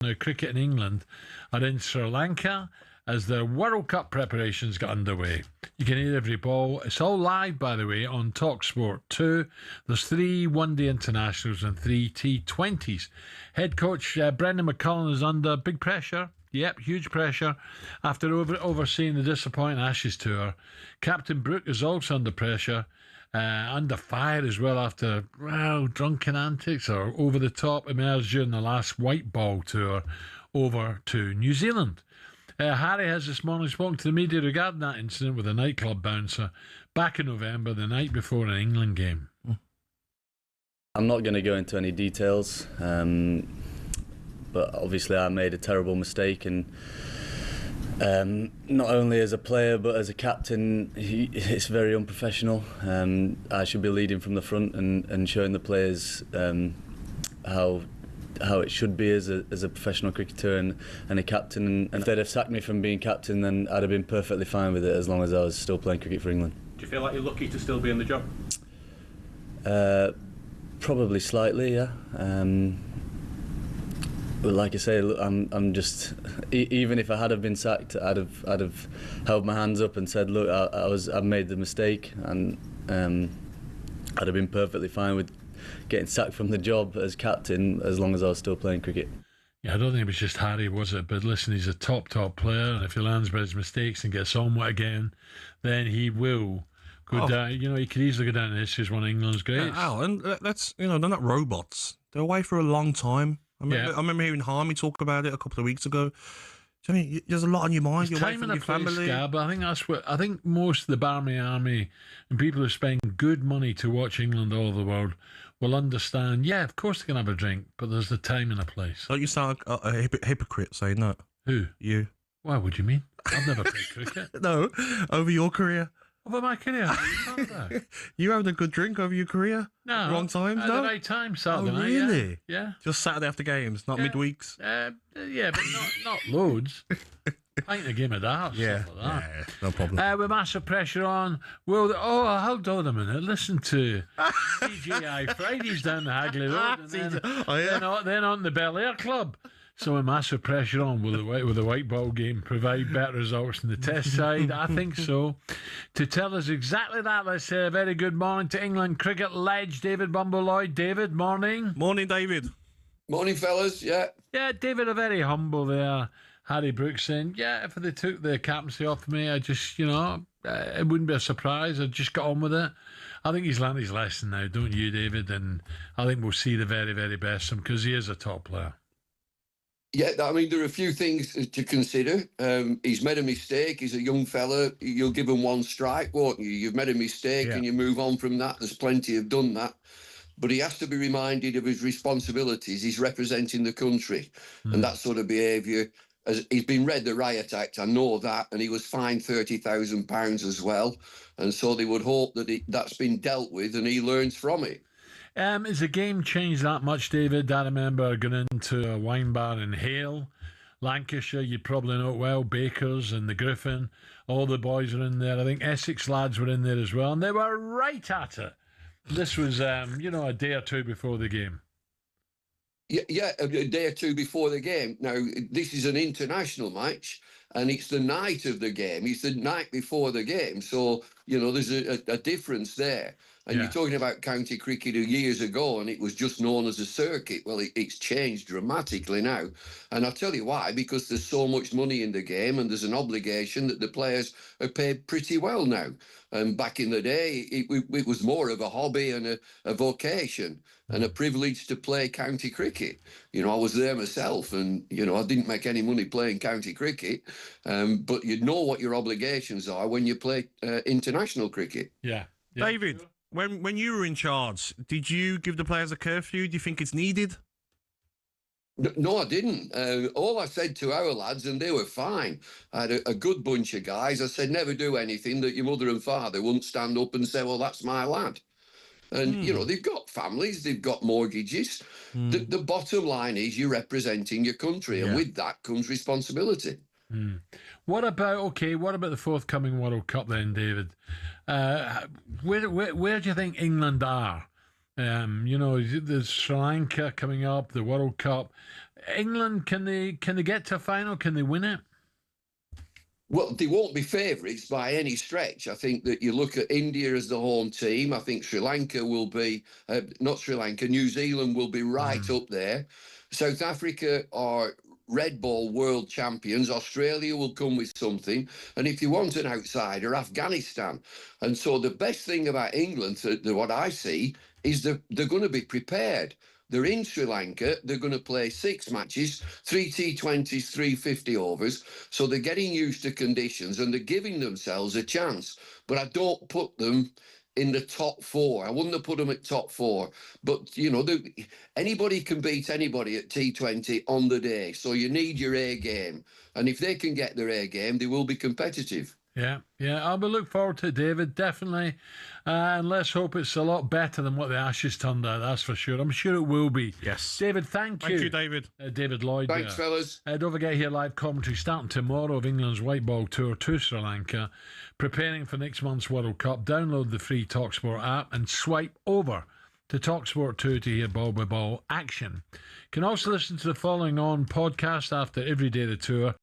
Now, cricket in England are in Sri Lanka as their World Cup preparations get underway. You can hear every ball. It's all live, by the way, on talkSPORT 2. There's 3 one-day internationals and 3 T20s. Head coach Brendan McCullum is under big pressure. Yep, huge pressure after overseeing the disappointing Ashes tour. Captain Brook is also under pressure, under fire as well after, drunken antics or over-the-top emerged during the last white ball tour over to New Zealand. Harry has this morning spoken to the media regarding that incident with a nightclub bouncer back in November, the night before an England game. I'm not going to go into any details, but obviously I made a terrible mistake, and not only as a player but as a captain, it's very unprofessional. I should be leading from the front and showing the players how it should be as a professional cricketer and a captain. And if they'd have sacked me from being captain, then I'd have been perfectly fine with it as long as I was still playing cricket for England. Do you feel like you're lucky to still be in the job? Probably slightly, yeah. But like I say, I'm just. Even if I had have been sacked, I'd have held my hands up and said, "Look, I've made the mistake," and I'd have been perfectly fine with getting sacked from the job as captain as long as I was still playing cricket. Yeah, I don't think it was just Harry, was it? But listen, he's a top player, and if he learns about his mistakes and gets on with it again, then he will go down. You know, he could easily go down in history as one of England's greats. Yeah, Alan, that's, they're not robots. They're away for a long time. I remember hearing Harmy talk about it a couple of weeks ago. So, I mean, there's a lot on your mind. There's You're away time from and a your place, family. Gab. I think most of the Barmy Army and people who spend good money to watch England all over the world will understand. Yeah, of course they can have a drink, but there's the time and a place. Don't you sound like a hypocrite saying that? Who? You. Why would you mean? I've never played cricket. No, over your career. Over my career. What are you talking about? You having a good drink over your career? No. Wrong times, At no? the right time, Saturday night. Really? Yeah. Just Saturday after games, not midweeks? Yeah, but not loads. Pint a game of darts. Yeah, Stuff like that. yeah, no problem. With massive pressure on, hold on a minute. Listen to TGI Fridays down the Hagley Road. And then on the Bel Air Club. So with massive pressure on, will the white ball game provide better results than the test side? I think so. To tell us exactly that, let's say a very good morning to England cricket ledge, David Bumble Lloyd. David, morning. Morning, David. Morning, fellas. Yeah. Yeah, David, a very humble there. Harry Brooks saying, yeah, if they took the captaincy off me, I just, it wouldn't be a surprise. I'd just got on with it. I think he's learned his lesson now, don't you, David? And I think we'll see the very, very best of him because he is a top player. Yeah, I mean, there are a few things to consider. He's made a mistake. He's a young fella. You'll give him one strike, won't you? You've made a mistake and you move on from that. There's plenty have done that. But he has to be reminded of his responsibilities. He's representing the country. And that sort of behaviour, he's been read the Riot Act, I know that, and he was fined £30,000 as well. And so they would hope that that's been dealt with and he learns from it. Has the game changed that much, David? I remember going into a wine bar in Hale, Lancashire. You probably know it well. Bakers and the Griffin. All the boys are in there. I think Essex lads were in there as well. And they were right at it. This was, a day or two before the game. Yeah, a day or two before the game. Now, this is an international match, and it's the night of the game. It's the night before the game. So, there's a difference there. And you're talking about county cricket years ago, and it was just known as a circuit. Well, it's changed dramatically now. And I'll tell you why, because there's so much money in the game, and there's an obligation that the players are paid pretty well now. And back in the day, it was more of a hobby and a vocation and a privilege to play county cricket. I was there myself, and, I didn't make any money playing county cricket, but you know what your obligations are when you play international cricket. Yeah. David, when you were in charge, did you give the players a curfew? Do you think it's needed? No, I didn't. All I said to our lads, and they were fine. I had a good bunch of guys. I said, never do anything that your mother and father wouldn't stand up and say, well, that's my lad. And, they've got families, they've got mortgages. The bottom line is you're representing your country, and with that comes responsibility. What about the forthcoming World Cup then, David? Where do you think England are You know, there's Sri Lanka coming up, the World Cup. England, can they get to a final? Can they win it? Well, they won't be favourites by any stretch. I think that you look at India as the home team. I think Sri Lanka will be, not Sri Lanka, New Zealand will be right up there. South Africa are red ball world champions. Australia will come with something. And if you want an outsider, Afghanistan. And so the best thing about England, what I see, is they're going to be prepared. They're in Sri Lanka. They're going to play 6 matches, 3 T20s, 350 overs. So they're getting used to conditions and they're giving themselves a chance. But I don't put them in the top 4. I wouldn't have put them at top 4. But, you know, anybody can beat anybody at T20 on the day. So you need your A game. And if they can get their A game, they will be competitive. Yeah. I will look forward to it, David, definitely. And let's hope it's a lot better than what the Ashes turned out, that's for sure. I'm sure it will be. Yes. David, thank you. Thank you, David. David Lloyd. Thanks, fellas. Don't forget here, live commentary starting tomorrow of England's white ball tour to Sri Lanka, preparing for next month's World Cup. Download the free talkSPORT app and swipe over to talkSPORT 2 to hear ball by ball action. You can also listen to the following on podcast after every day of the tour.